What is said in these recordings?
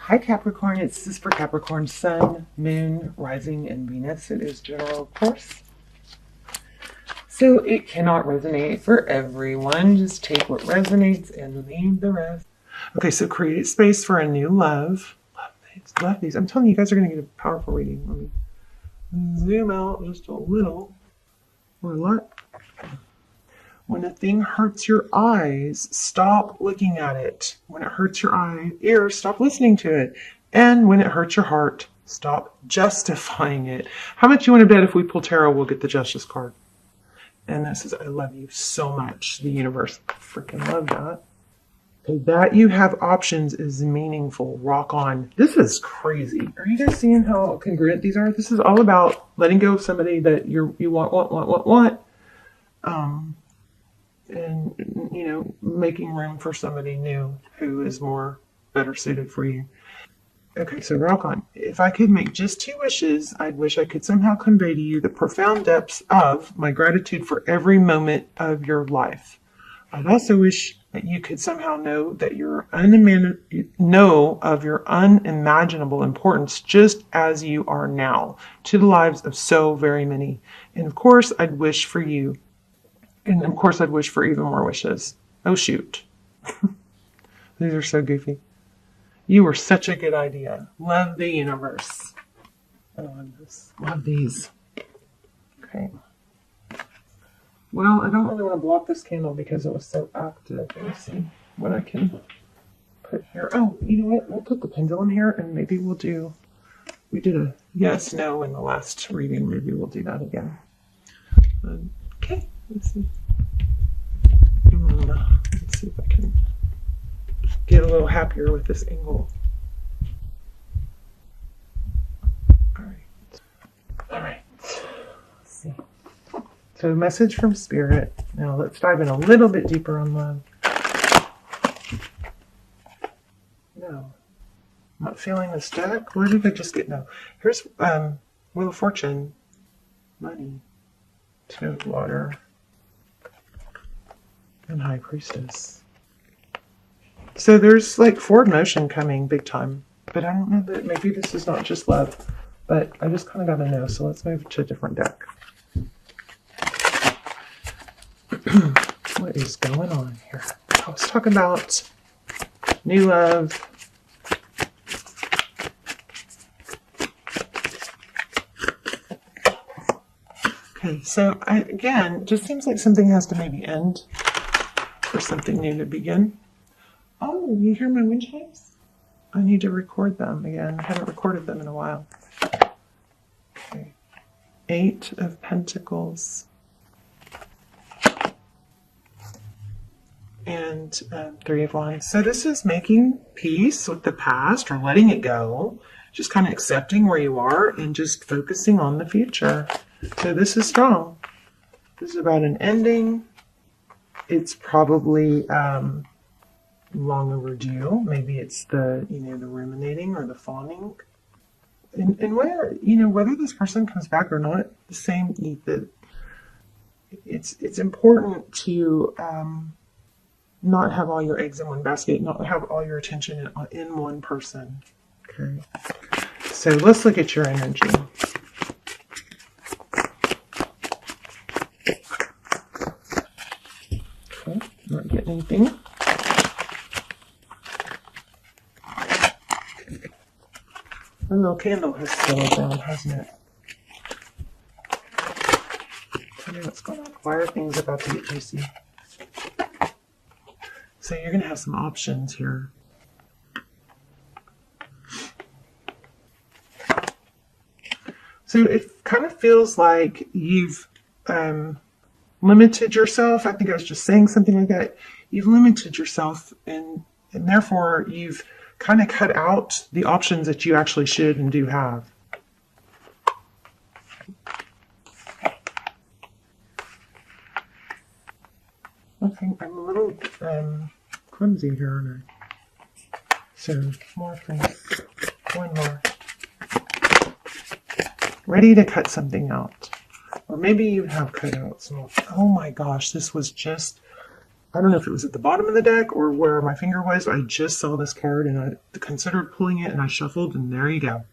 Hi Capricorn, this is for Capricorn Sun, Moon, Rising, and Venus. It is general, of course. So it cannot resonate for everyone. Just take what resonates and leave the rest. Okay, so create space for a new love. Love these, love these. I'm telling you, you guys are going to get a powerful reading. Let me zoom out just a little. Or a lot. When a thing hurts your eyes, stop looking at it. When it hurts your ears, stop listening to it. And when it hurts your heart, stop justifying it. How much you want to bet if we pull tarot, we'll get the Justice card? And that says, I love you so much. The universe. I freaking love that. Okay, that you have options is meaningful. Rock on. This is crazy. Are you guys seeing how congruent these are? This is all about letting go of somebody that you want. And, you know, making room for somebody new who is better suited for you. Okay, so rock on. If I could make just 2 wishes, I'd wish I could somehow convey to you the profound depths of my gratitude for every moment of your life. I'd also wish that you could somehow know that know of your unimaginable importance just as you are now to the lives of so very many. And of course, I'd wish for you. And of course, I'd wish for even more wishes. Oh, shoot. These are so goofy. You were such a good idea. Love the universe. I love this. Love these. Okay. Well, I don't really want to block this candle because it was so active. Let me see what I can put here. Oh, you know what? We'll put the pendulum here and maybe we did a yes, no in the last reading. Maybe we'll do that again. Okay. Let's see. Let's see if I can get a little happier with this angle. All right. Let's see. So, message from Spirit. Now, let's dive in a little bit deeper on love. No. Not feeling this deck. Where did I just get? No. Here's Wheel of Fortune. Money. Two of Water. And High Priestess. So there's like forward motion coming big time. But I don't know that maybe this is not just love. But I just kind of got to know. So let's move to a different deck. What is going on here? Let's talk about new love. Okay, so again, just seems like something has to maybe end for something new to begin. Oh, you hear my wind chimes? I need to record them again. I haven't recorded them in a while. Okay. 8 of Pentacles. And 3 of Wands. So this is making peace with the past or letting it go. Just kind of accepting where you are and just focusing on the future. So this is strong. This is about an ending. It's probably long overdue. Maybe it's the ruminating or the fawning. And whether this person comes back or not, it's important to not have all your eggs in one basket, not have all your attention in one person. Okay. So let's look at your energy. Okay, not getting anything. The little candle has slowed down, hasn't it? Tell me what's going on. Why are things about to get juicy? So you're going to have some options here. So it kind of feels like you've limited yourself. I think I was just saying something like that. You've limited yourself and therefore you've kind of cut out the options that you actually should and do have. I think I'm a little clumsy here, aren't I? So, more things. One more. Ready to cut something out. Or maybe you have cut out some. Oh my gosh, this was just I don't know if it was at the bottom of the deck or where my finger was. I just saw this card and I considered pulling it and I shuffled and there you go.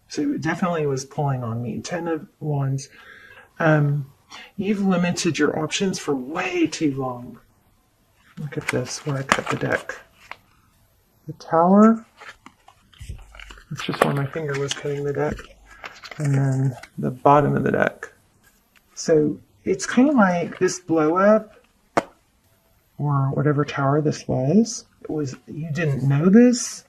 So it definitely was pulling on me. 10 of Wands. You've limited your options for way too long. Look at this, where I cut the deck. The Tower. That's just where my finger was cutting the deck. And then the bottom of the deck. So it's kind of like this blow up, or whatever tower this was. You didn't know this.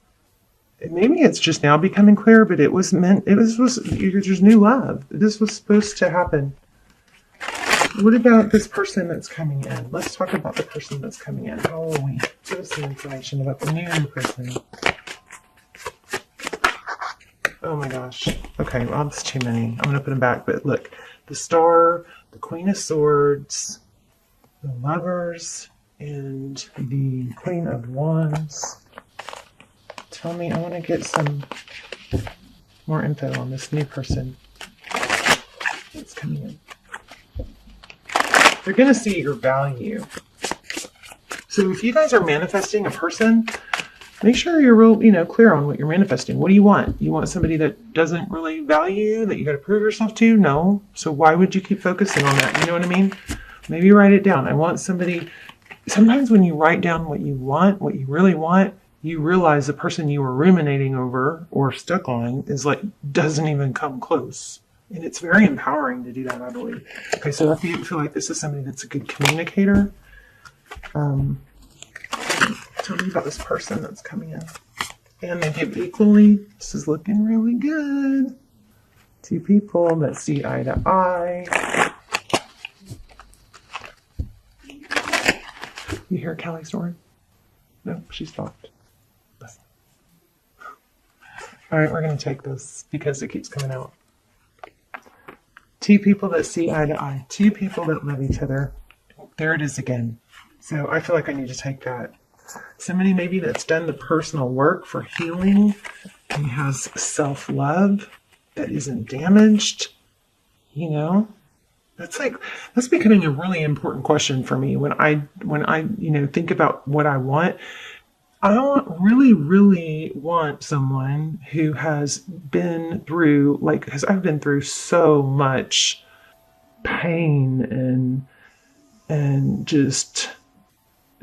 Maybe it's just now becoming clear, but there's new love. This was supposed to happen. What about this person that's coming in? Let's talk about the person that's coming in. How will we give us some information about the new person? Oh my gosh. Okay, well, that's too many. I'm going to put them back, but look. The Star, the Queen of Swords, the Lovers, and the Queen of Wands. Tell me, I want to get some more info on this new person that's coming in. They're going to see your value. So if you guys are manifesting a person, make sure you're real, clear on what you're manifesting. What do you want? You want somebody that doesn't really value you, that you got to prove yourself to? No. So why would you keep focusing on that? You know what I mean? Maybe write it down. I want somebody. Sometimes when you write down what you want, what you really want, you realize the person you were ruminating over or stuck on doesn't even come close. And it's very empowering to do that, I believe. Okay, so if you feel like this is somebody that's a good communicator, tell me about this person that's coming in. And they give equally. This is looking really good. Two people that see eye to eye. You hear Kelly snoring? No, she stopped. Listen. All right, we're going to take this because it keeps coming out. Two people that see eye to eye. Two people that love each other. There it is again. So I feel like I need to take that. Somebody maybe that's done the personal work for healing and has self-love that isn't damaged. That's becoming a really important question for me when I think about what I want. I really, really want someone who has been through, because I've been through so much pain and just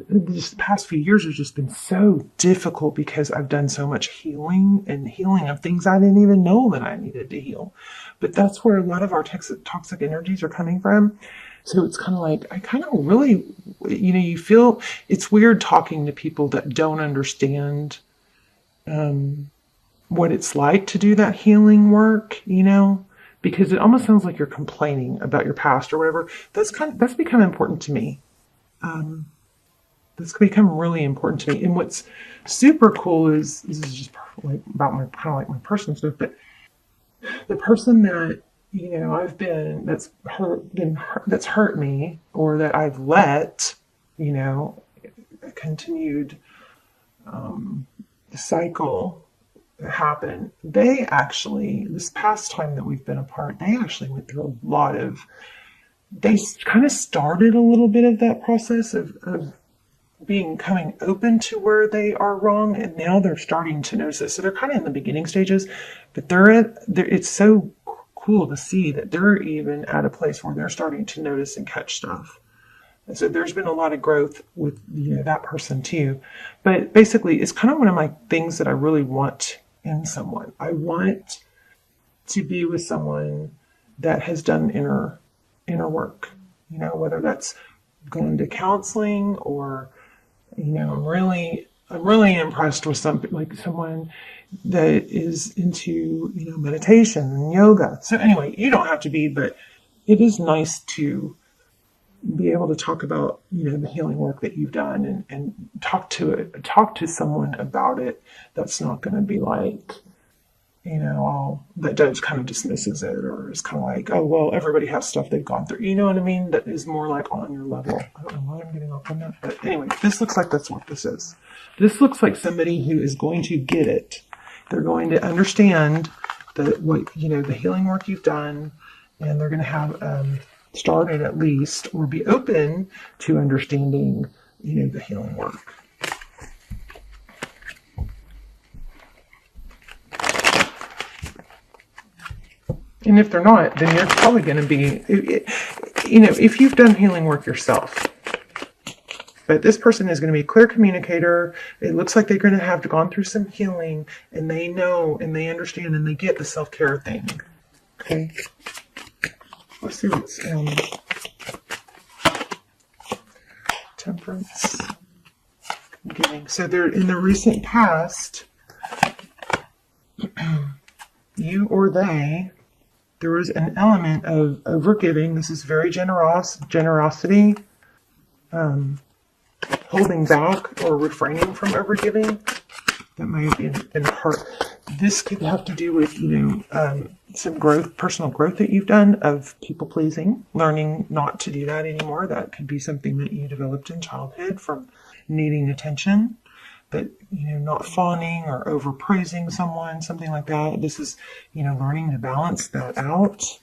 the past few years have just been so difficult because I've done so much healing of things I didn't even know that I needed to heal. But that's where a lot of our toxic energies are coming from. So it's kind of like, I kind of really, you feel it's weird talking to people that don't understand what it's like to do that healing work, because it almost sounds like you're complaining about your past or whatever. That's become important to me. That's become really important to me. And what's super cool is, this is just about my personal stuff, but the person that, I've been, that's hurt me, or that I've let, a continued cycle happen. They actually, this past time that we've been apart, they actually went through a lot of, they kind of started a little bit of that process of coming open to where they are wrong, and now they're starting to notice it. So they're kind of in the beginning stages, but it's so cool to see that they're even at a place where they're starting to notice and catch stuff. And so there's been a lot of growth with that person too. But basically, it's kind of one of my things that I really want in someone. I want to be with someone that has done inner work. Whether that's going to counseling or I'm really impressed with someone that is into, meditation and yoga. So anyway, you don't have to be, but it is nice to be able to talk about, the healing work that you've done and talk to someone about it. That's not going to be like, that just kind of dismisses it, or is kind of like, oh, well, everybody has stuff they've gone through. You know what I mean? That is more like on your level. I don't know why I'm getting off on that. But anyway, this looks like that's what this is. This looks like somebody who is going to get it. They're going to understand the healing work you've done, and they're going to have started at least, or be open to understanding the healing work. And if they're not, then you're probably going to be, if you've done healing work yourself. But this person is going to be a clear communicator. It looks like they're going to have gone through some healing, and they know and they understand and they get the self-care thing. Okay. Let's see what's temperance. Giving. So they're in the recent past, you or they, there was an element of overgiving. This is very generosity, holding back or refraining from overgiving. That might have been part. This could have to do with, some growth, personal growth that you've done of people pleasing, learning not to do that anymore. That could be something that you developed in childhood from needing attention, but, not fawning or overpraising someone, something like that. This is, learning to balance that out.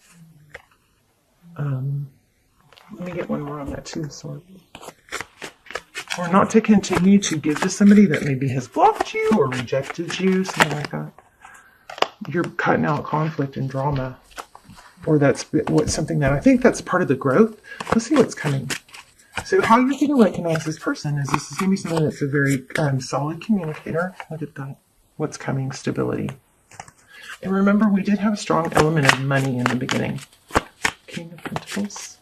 Let me get one more on that too, Sword. Or not to continue to give to somebody that maybe has blocked you or rejected you, something like that. You're cutting out conflict and drama. Or that's something that I think that's part of the growth. Let's see what's coming. So how you're going to recognize this person is this is going to be someone that's a very solid communicator. Look at that. What's coming? Stability. And remember, we did have a strong element of money in the beginning. King of Pentacles.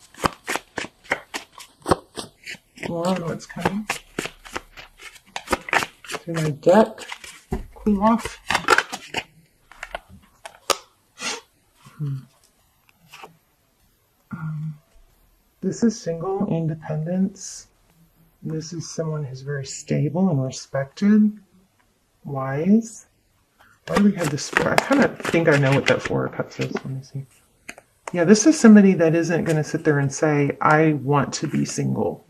More on what's coming. Through my deck. Clue off. This is single independence. This is someone who's very stable and respected, wise. Why do we have this four? I kind of think I know what that Four of Cups is. Let me see. Yeah, this is somebody that isn't going to sit there and say, I want to be single.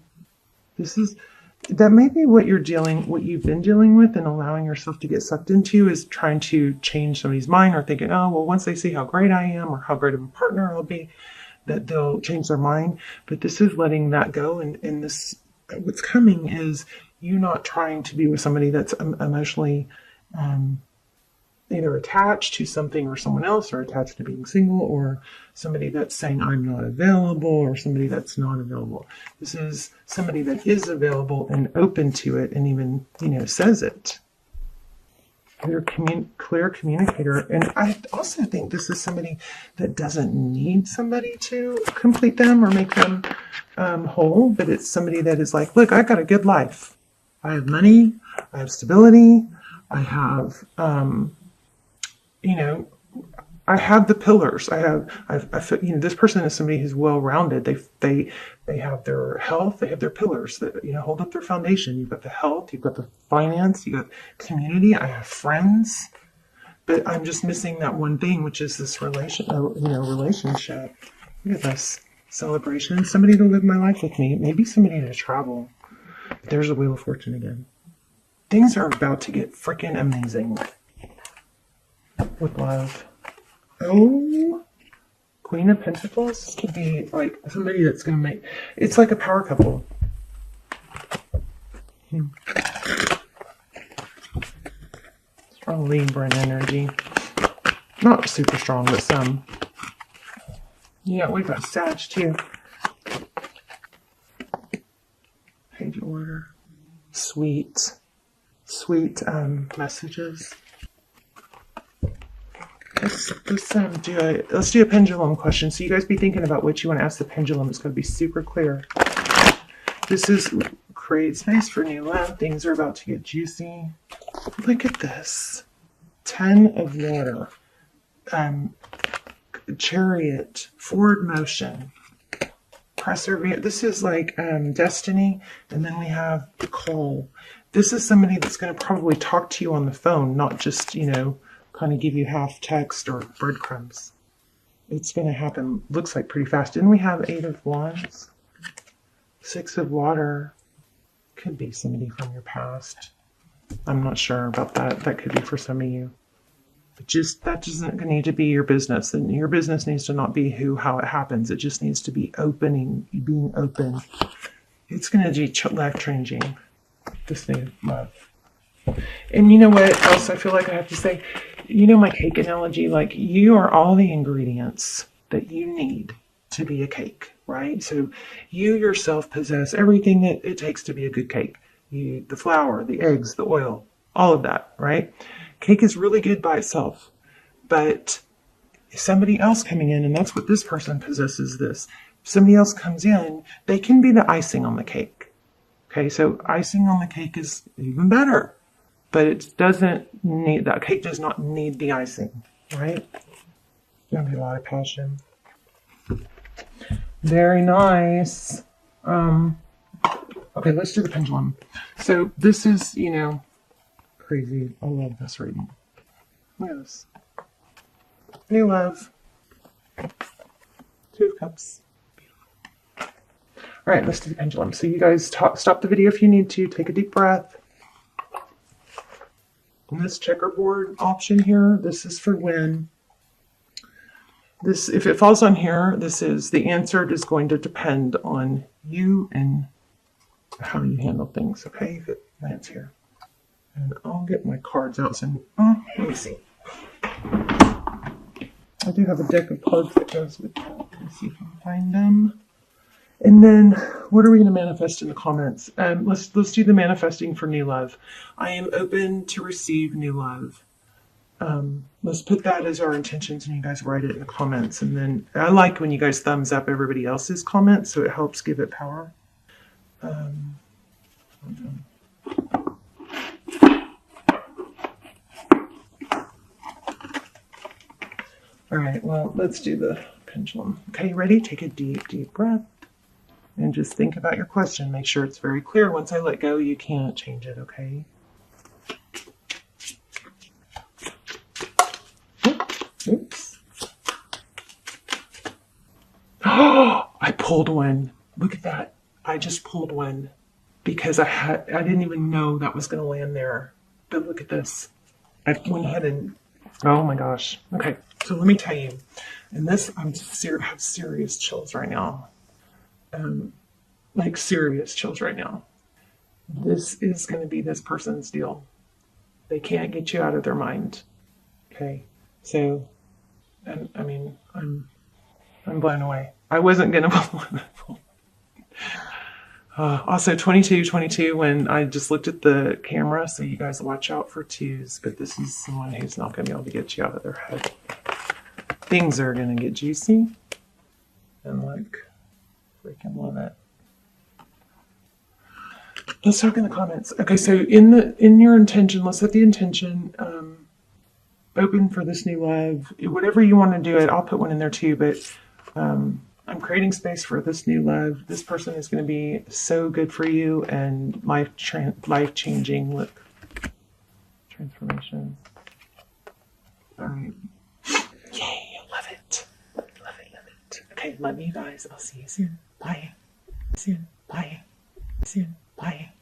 That may be what you've been dealing with and allowing yourself to get sucked into is trying to change somebody's mind or thinking, oh, well, once they see how great I am or how great of a partner I'll be, that they'll change their mind. But this is letting that go. And this, what's coming is you not trying to be with somebody that's emotionally either attached to something or someone else or attached to being single or somebody that's saying I'm not available or somebody that's not available. This is somebody that is available and open to it and even, says it. Clear communicator. And I also think this is somebody that doesn't need somebody to complete them or make them whole, but it's somebody that is like, look, I got a good life. I have money. I have stability. I have, I have the pillars. This person is somebody who's well-rounded. They have their health. They have their pillars that, hold up their foundation. You've got the health. You've got the finance. You've got community. I have friends, but I'm just missing that one thing, which is this relationship. Look at this celebration. Somebody to live my life with me. Maybe somebody to travel. There's a Wheel of Fortune again. Things are about to get freaking amazing with love. Oh, Queen of Pentacles. This could be like somebody that's going to make... It's like a power couple. Strong Libra energy. Not super strong, but some. Yeah, we've got Sag too. Page order. Sweet messages. Let's do a pendulum question. So you guys be thinking about what you want to ask the pendulum. It's going to be super clear. This is create space for new love. Things are about to get juicy. Look at this. 10 of water. Chariot. Forward motion. Perseverance. This is like destiny. And then we have the call. This is somebody that's going to probably talk to you on the phone, not just, kind of give you half text or breadcrumbs. It's going to happen, looks like pretty fast. Didn't we have 8 of Wands? 6 of Water. Could be somebody from your past. I'm not sure about that. That could be for some of you. But that doesn't need to be your business. And your business needs to not be how it happens. It just needs to be being open It's going to be life changing, this new love. And you know what else I feel like I have to say? You know my cake analogy, like you are all the ingredients that you need to be a cake, right? So you yourself possess everything that it takes to be a good cake. The flour, the eggs, the oil, all of that, right? Cake is really good by itself, but somebody else coming in, and that's what this person possesses this. If somebody else comes in, they can be the icing on the cake. Okay, so icing on the cake is even better, but it doesn't need, that cake does not need the icing, right? There'll be a lot of passion. Very nice. Okay, let's do the pendulum. So this is, you know, crazy. I love this reading. Look at this. New love. Two of Cups. Beautiful. All right, let's do the pendulum. So you guys stop the video if you need to. Take a deep breath. And this checkerboard option here, this is for when. This, if it falls on here, this is, the answer is going to depend on you and how you handle things, okay? If it lands here. And I'll get my cards out and, let me see. I do have a deck of cards that goes with that. Let me see if I can find them. And then, what are we going to manifest in the comments? Let's do the manifesting for new love. I am open to receive new love. Let's put that as our intentions, and you guys write it in the comments. And then I like when you guys thumbs up everybody else's comments, so it helps give it power. All right, well, let's do the pendulum. Okay, ready? Take a deep, deep breath. And just think about your question. Make sure it's very clear. Once I let go, you can't change it, okay? Oops. Oh, I pulled one. Look at that. I just pulled one because I didn't even know that was going to land there. But look at this. I went ahead and, oh my gosh. Okay, so let me tell you. And this, I have serious chills right now. Like serious chills right now. This is going to be this person's deal. They can't get you out of their mind. Okay, so, I mean, I'm blown away. I wasn't going to. Also, 22, when I just looked at the camera, so you guys watch out for twos, but this is someone who's not going to be able to get you out of their head. Things are going to get juicy, and like, freaking love it. Let's talk in the comments. Okay, so in your intention, let's set the intention, open for this new love. Whatever you want to do it, I'll put one in there too, but I'm creating space for this new love. This person is going to be so good for you and life-changing. Look, transformation. All right. Yay, love it. Love it, love it. Okay, love you guys. I'll see you soon. Bye. See you. Bye. See you. Bye.